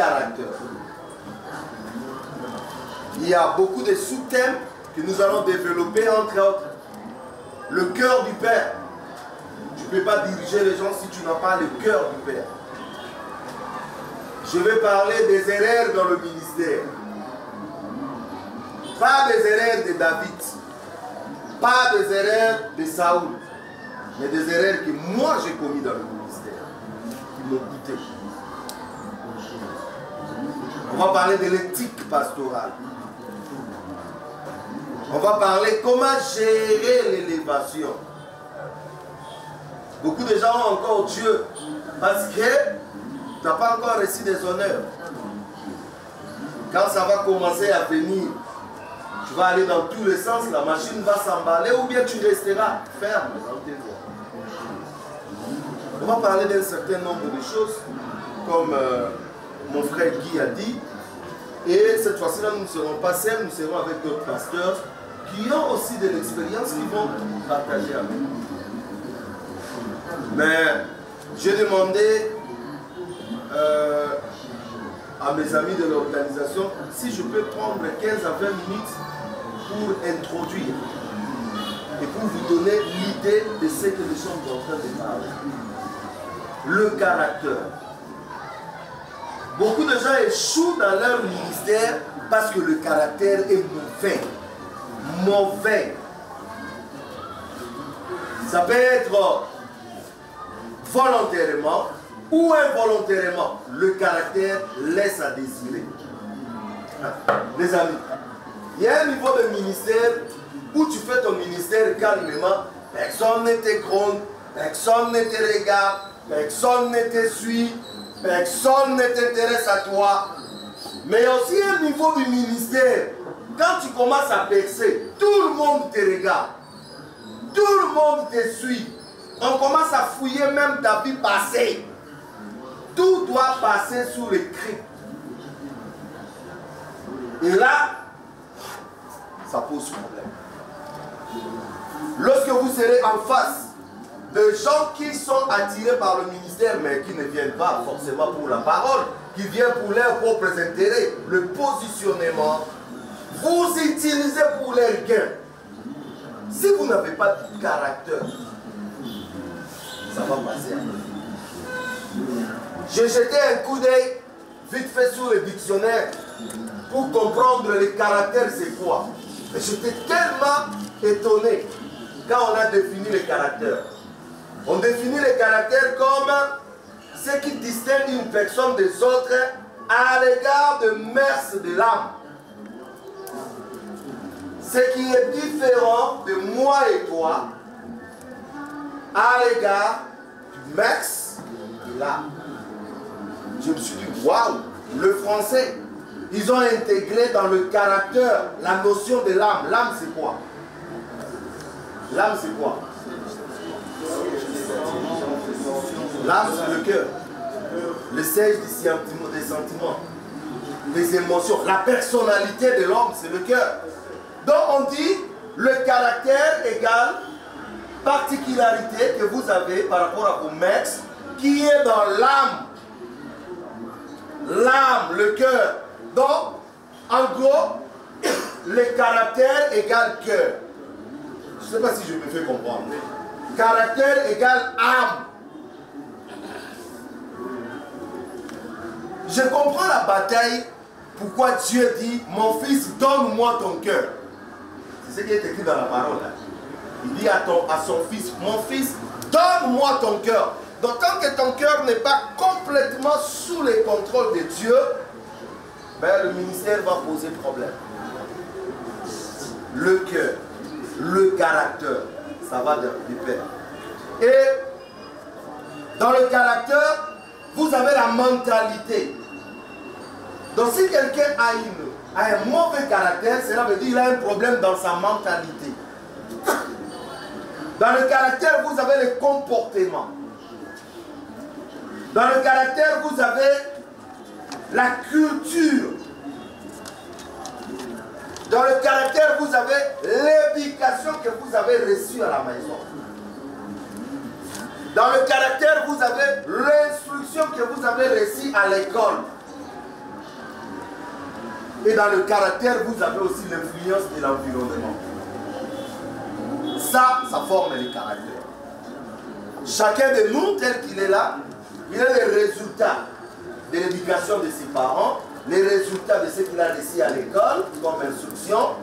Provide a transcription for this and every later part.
caractère. Il y a beaucoup de sous-thèmes que nous allons développer, entre autres. Le cœur du Père. Tu ne peux pas diriger les gens si tu n'as pas le cœur du Père. Je vais parler des erreurs dans le ministère. Pas des erreurs de David. Pas des erreurs de Saoul. Mais des erreurs que moi j'ai commises dans le ministère. Qui m'ont coûté. On va parler de l'éthique pastorale. On va parler comment gérer l'élévation. Beaucoup de gens ont encore Dieu parce que tu n'as pas encore reçu des honneurs. Quand ça va commencer à venir, tu vas aller dans tous les sens, la machine va s'emballer ou bien tu resteras ferme dans tes voies. On va parler d'un certain nombre de choses, comme mon frère Guy a dit. Et cette fois-ci, là, nous ne serons pas seuls, nous serons avec d'autres pasteurs qui ont aussi de l'expérience, qui vont partager avec nous. Mais j'ai demandé à mes amis de l'organisation si je peux prendre 15 à 20 minutes pour introduire et pour vous donner l'idée de ce que nous sommes en train de parler. Le caractère. Beaucoup de gens échouent dans leur ministère parce que le caractère est mauvais. Mauvais. Ça peut être volontairement ou involontairement. Le caractère laisse à désirer. Les amis, il y a un niveau de ministère où tu fais ton ministère calmement, personne ne te gronde, personne ne te regarde, personne ne te suit, personne ne t'intéresse à toi. Mais il y a aussi un niveau du ministère. Quand tu commences à percer, tout le monde te regarde. Tout le monde te suit. On commence à fouiller même ta vie passée. Tout doit passer sous le cri. Et là, ça pose problème. Lorsque vous serez en face de gens qui sont attirés par le ministère, mais qui ne viennent pas forcément pour la parole, qui viennent pour leurs propres intérêts, le positionnement, vous utilisez pour leur gain. Si vous n'avez pas de caractère, ça va passer. J'ai jeté un coup d'œil vite fait sur le dictionnaire pour comprendre le caractère c'est quoi. Et j'étais tellement étonné quand on a défini le caractère. On définit le caractère comme ce qui distingue une personne des autres à l'égard de mœurs de l'âme. Ce qui est différent de moi et toi à l'égard du mœurs de l'âme. Je me suis dit, waouh, le français, ils ont intégré dans le caractère la notion de l'âme. L'âme c'est quoi? L'âme c'est quoi? L'âme c'est le cœur, le siège des sentiments, des émotions. La personnalité de l'homme c'est le cœur. Donc on dit le caractère égale particularité que vous avez par rapport à vos maîtres qui est dans l'âme. L'âme, le cœur. Donc, en gros, le caractère égale cœur. Je ne sais pas si je me fais comprendre. Caractère égale âme. Je comprends la bataille. Pourquoi Dieu dit, mon fils, donne-moi ton cœur. C'est ce qui est écrit dans la parole. Il dit à son fils, mon fils, donne-moi ton cœur. Donc tant que ton cœur n'est pas complètement sous le contrôle de Dieu, ben, le ministère va poser problème. Le cœur, le caractère, ça va de pair. Et dans le caractère, vous avez la mentalité. Donc si quelqu'un a un mauvais caractère, cela veut dire qu'il a un problème dans sa mentalité. Dans le caractère, vous avez le comportement. Dans le caractère, vous avez la culture. Dans le caractère, vous avez l'éducation que vous avez reçue à la maison. Dans le caractère, vous avez l'instruction que vous avez reçue à l'école. Et dans le caractère, vous avez aussi l'influence de l'environnement. Ça forme le caractère. Chacun de nous, tel qu'il est là, il a les résultats de l'éducation de ses parents, les résultats de ce qu'il a reçu à l'école comme instruction,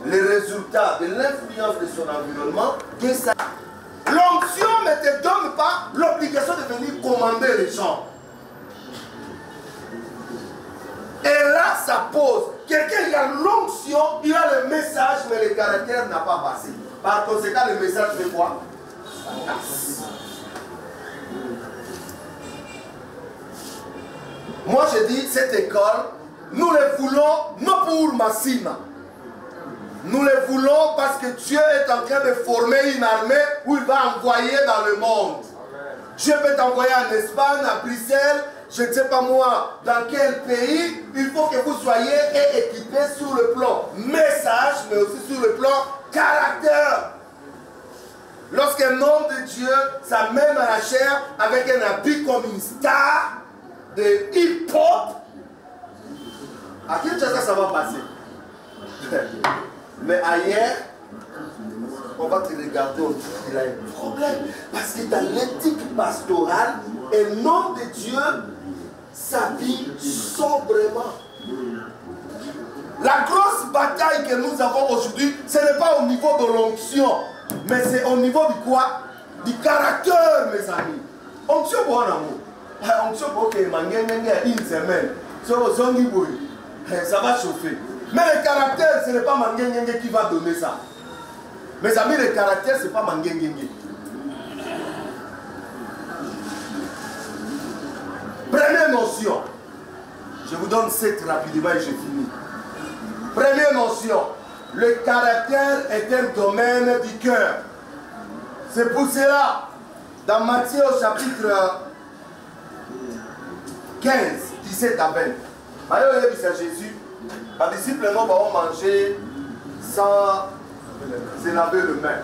les résultats de l'influence de son environnement. L'onction ne te donne pas l'obligation de venir commander les gens. Et là, ça pose. Quelqu'un qui a l'onction, il a le message, mais le caractère n'a pas passé. Par conséquent, le message fait quoi? Ça casse. Moi, je dis, cette école, nous le voulons non pour Massina. Nous le voulons parce que Dieu est en train de former une armée où il va envoyer dans le monde. Dieu peut t'envoyer en Espagne, à Bruxelles, je ne sais pas moi, dans quel pays. Il faut que vous soyez équipés sur le plan message, mais aussi sur le plan caractère. Lorsqu'un homme de Dieu s'amène à la chair avec un habit comme une star de hip-hop, à Kinshasa ça va passer. Mais ailleurs, on va te regarder, on dit qu'il a un problème. Parce que dans l'éthique pastorale, un homme de Dieu s'habille sobrement. La grosse bataille que nous avons aujourd'hui, ce n'est pas au niveau de l'onction, mais c'est au niveau du quoi? Du caractère, mes amis. Onction pour un amour. Onction pour que une semaine, ça va chauffer. Mais le caractère, ce n'est pas Mangengenge qui va donner ça. Mes amis, le caractère, ce n'est pas Mangengenge. Première notion. Je vous donne 7 rapidement et je finis. Première notion. Le caractère est un domaine du cœur. C'est pour cela, dans Matthieu au chapitre 15, 17 à 20, alors il y a Jésus. Les disciples vont manger sans se laver les mains.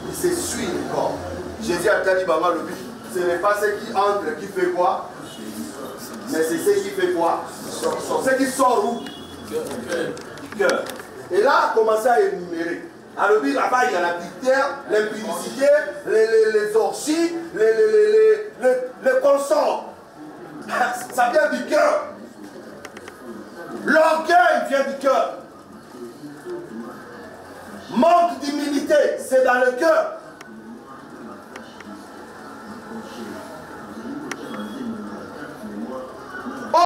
Ils s'essuient le corps. Jésus a dit le but. Ce n'est pas ce qui entre qui fait quoi, mais c'est ce qui fait quoi. Ce qui sort où? Du cœur. Et là, on a commencé à énumérer. Alors là-bas, il y a la dictère, l'impudicité, les orgies, les consorts. Ça vient du cœur. L'orgueil vient du cœur. Manque d'humilité, c'est dans le cœur. Oh,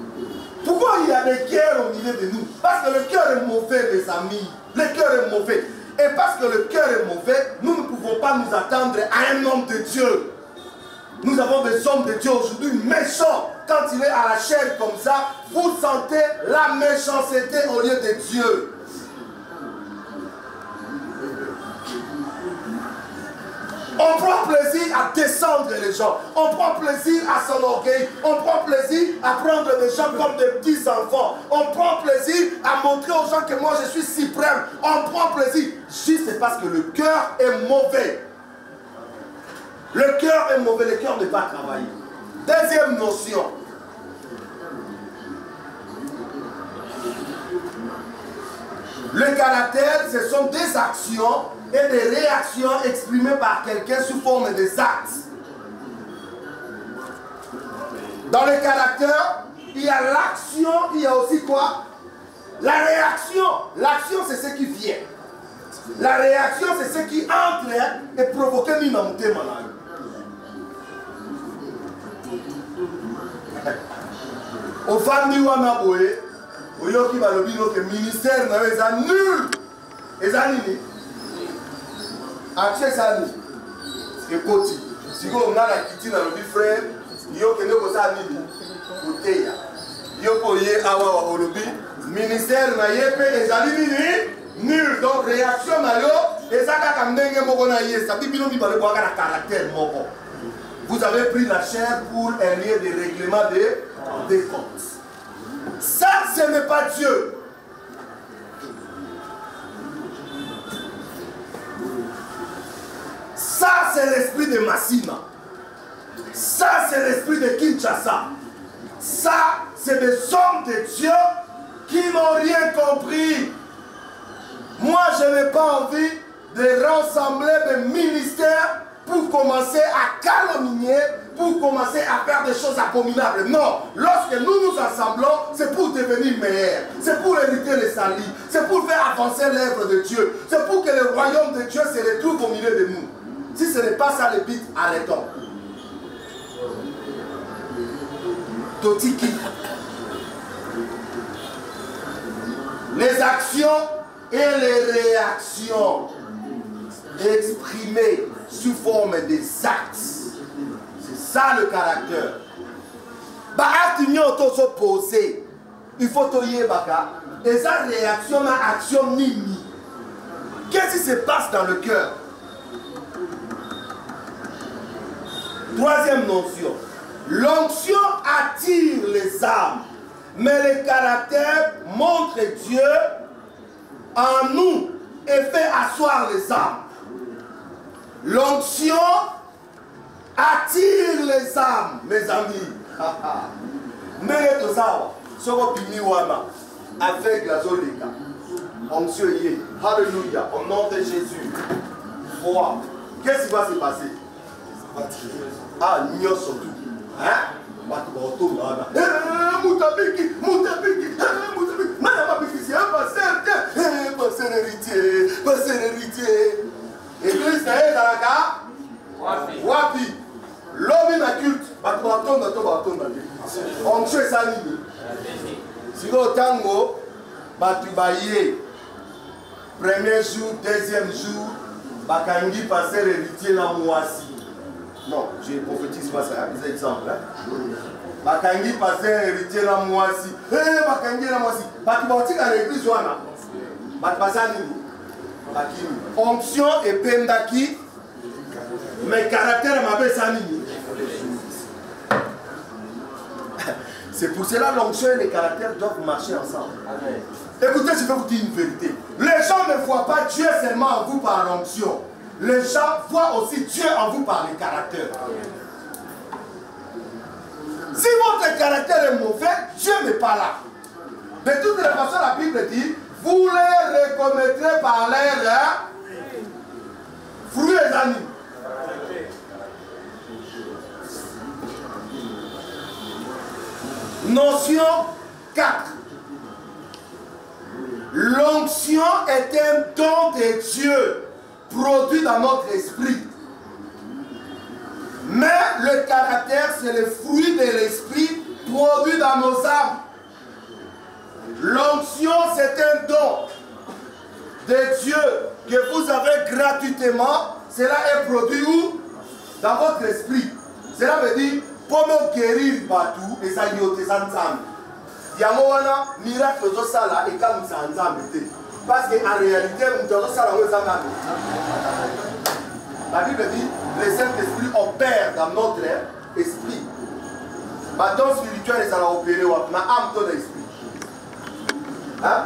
pourquoi il y a des guerres au milieu de nous? Parce que le cœur est mauvais, mes amis. Le cœur est mauvais. Et parce que le cœur est mauvais, nous ne pouvons pas nous attendre à un homme de Dieu. Nous avons des hommes de Dieu aujourd'hui méchants. Quand il est à la chair comme ça, vous sentez la méchanceté au lieu de Dieu. On prend plaisir à descendre les gens. On prend plaisir à son orgueil. On prend plaisir à prendre les gens comme des petits enfants. On prend plaisir à montrer aux gens que moi je suis suprême. On prend plaisir. Juste parce que le cœur est mauvais. Le cœur est mauvais. Le cœur n'est pas travaillé. Deuxième notion. Le caractère, ce sont des actions et des réactions exprimées par quelqu'un sous forme des actes. Dans le caractère, il y a l'action, il y a aussi quoi? La réaction. L'action, c'est ce qui vient. La réaction, c'est ce qui entre et provoque une montée malade. Au famille Wanaboé, au yoki balobino que ministère n'a nul. Et ça nini. Action ça ni. C'est côté. Si vous on a la kitine dans le frère, yo que ne ko ça nini. Côté ya. Yo ko yé awa wa olobi. Ministère na yépé et ça nini nul. Donc réaction na yo et ça ka ndenge moko na yé. Ça dit bino mi balé boaka na caractère moko. Vous avez pris la chair pour un lieu de règlement des comptes. Ça, ce n'est pas Dieu. Ça, c'est l'esprit de Massina. Ça, c'est l'esprit de Kinshasa. Ça, c'est des hommes de Dieu qui n'ont rien compris. Moi, je n'ai pas envie de rassembler des ministères pour commencer à calomnier, pour commencer à faire des choses abominables. Non, lorsque nous nous assemblons, c'est pour devenir meilleurs, c'est pour hériter les salis, c'est pour faire avancer l'œuvre de Dieu, c'est pour que le royaume de Dieu se retrouve au milieu de nous. Si ce n'est pas ça le but, arrêtons. Totiki. Les actions et les réactions exprimées sous forme des actes. C'est ça le caractère. Bah, acte se poser. Il faut toyer baka. Et sa réaction à action nini. Qu'est-ce qui se passe dans le cœur? Troisième notion. L'onction attire les âmes, mais le caractère montre Dieu en nous et fait asseoir les âmes. L'onction attire les âmes, mes amis. Mais tout ça, ce qu'on finit avec la zolika. Onction y est. Alléluia. Au nom de Jésus. Foi. Qu'est-ce qui va se passer? Ah, nous surtout. Hein? Moutabiki, c'est un pasteur héritier. Église d'ailleurs dans la gare, Wapi, l'homme na culte, on tue ça nini. Si le tango, batubaye, premier jour, deuxième jour, bakangi pasteur héritier na moisi. Non, je ne prophétise pas ça, c'est un exemple. Bakangi pasteur héritier na moisi. Bakangi na moisi. Batubati à l'église wana. Batubasani. Onction et pendaki. Mais caractère m'a besani. C'est pour cela l'onction et les caractères doivent marcher ensemble. Amen. Écoutez, je vais vous dire une vérité. Les gens ne voient pas Dieu seulement en vous par l'onction. Les gens voient aussi Dieu en vous par le caractère. Si votre caractère est mauvais, Dieu n'est pas là. De toute façon, la Bible dit, vous les reconnaîtrez par leurs fruits et amis. Notion 4. L'onction est un don de Dieu produit dans notre esprit. Mais le caractère, c'est le fruit de l'esprit produit dans nos âmes. L'onction, c'est un don de Dieu que vous avez gratuitement. Cela est produit où? Dans votre esprit. Cela veut dire, pour me guérir partout, et ça y est, ça il y a un miracle de ça là, et comme ça en parce qu'en réalité, nous avons ça là. La Bible dit, le Saint-Esprit opère dans notre esprit. Ma don spirituel, ça va opérer, ma âme, ton esprit. Hein?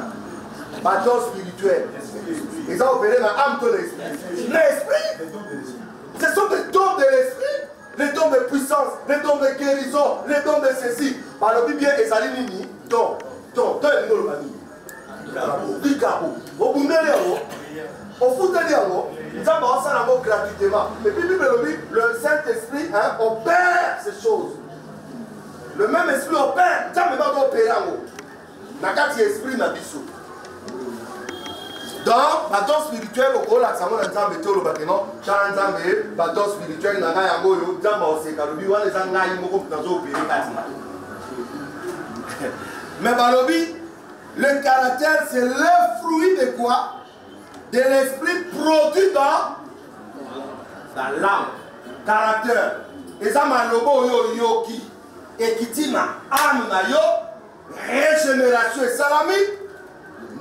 Ma don spirituel. Ils ont opéré ma âme, ton esprit. L'esprit, ce sont des dons de l'esprit. Les dons de puissance, les dons de guérison, les dons de ceci. Par le Bible, ils allaient nini, don, est le mani. Au bout de au foot de l'eau, nous avons ça gratuitement. Et puis, le Saint-Esprit opère ces choses. Le même esprit opère, ça ne va pas opérer en haut. Dans le esprit, n'a pas. Donc, le don spirituel, au cours de la semaine, nous avons mis le bâtiment, le don spirituel, nous avons mis le mais le caractère, c'est le fruit de quoi? De l'esprit produit dans l'âme. Caractère. Et ça m'a lobo yoki. Et qui dit ma âme na yo, régénération et salami,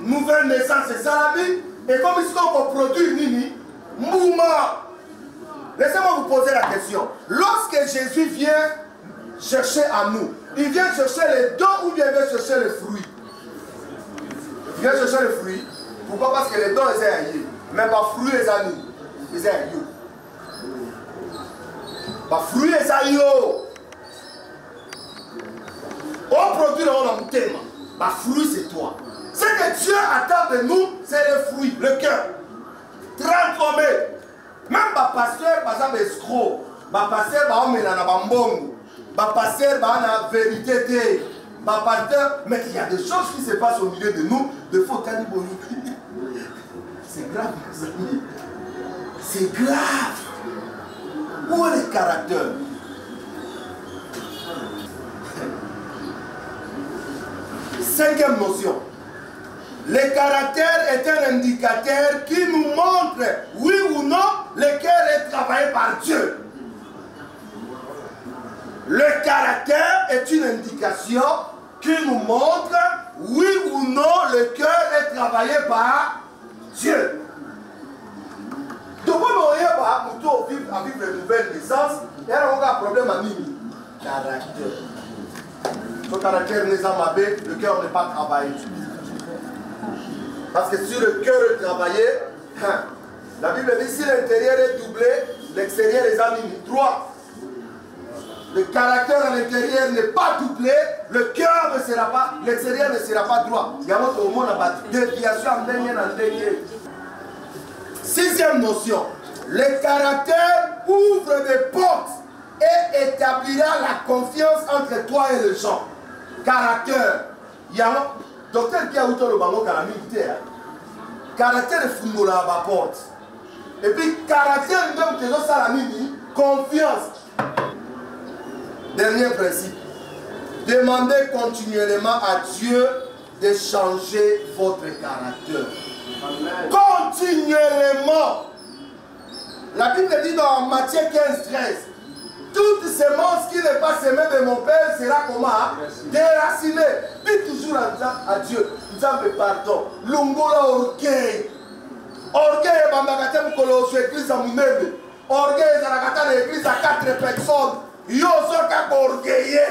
nouvelle naissance et salami. Et comme ici on produit nini, mouvement. Laissez-moi vous poser la question. Lorsque Jésus vient chercher à nous, il vient chercher les dons ou bien il vient chercher les fruits? Il vient chercher les fruits. Pourquoi? Parce que les dons, ils sont aïeux. Mais pas fruits, les amis. Ils sont aïeux. Pas fruits, les aïeux. On produit le thème. Pas fruits, c'est tout. toi. Ce que Dieu attend de nous, c'est le fruit, le cœur. Transformé. Même ma pasteur, par exemple, escroc. Ma pasteur, on met dans la bambongo. Ma pasteur, on a la vérité. Ma pasteur, mais il y a des choses qui se passent au milieu de nous. De faux caniboni. C'est grave, mes amis. C'est grave. Où est le caractère? Cinquième notion. Le caractère est un indicateur qui nous montre, oui ou non, le cœur est travaillé par Dieu. Le caractère est une indication qui nous montre, oui ou non, le cœur est travaillé par Dieu. Donc, quand on est à vivre une nouvelle naissance, il y a un problème à nous. Caractère. Son caractère n'est pas mauvais, le cœur n'est pas travaillé. Parce que si le cœur est travaillé, la Bible dit si l'intérieur est doublé, l'extérieur est amis droit. Le caractère à l'intérieur n'est pas doublé, le cœur ne sera pas, l'extérieur ne sera pas droit. Il y a un autre monde à déviation en dernier. Sixième notion, le caractère ouvre des portes et établira la confiance entre toi et les gens. Caractère. Il y a un docteur qui a eu le bango calamité. Caractère de fungola à la porte. Et puis, caractère même que l'on salamini, confiance. Dernier principe. Demandez continuellement à Dieu de changer votre caractère. Amen. Continuellement. La Bible dit dans Matthieu 15:13. Toute semence qui n'est pas semée de mon Père sera comment? Déracinée. Dis toujours à Dieu, nous avons pardon. Lungola orgueil. Orgueil est bandagatem kolo sur l'église à Mounebe. Orgueil est dans l'église à 4 personnes. Yo soka orgueillé.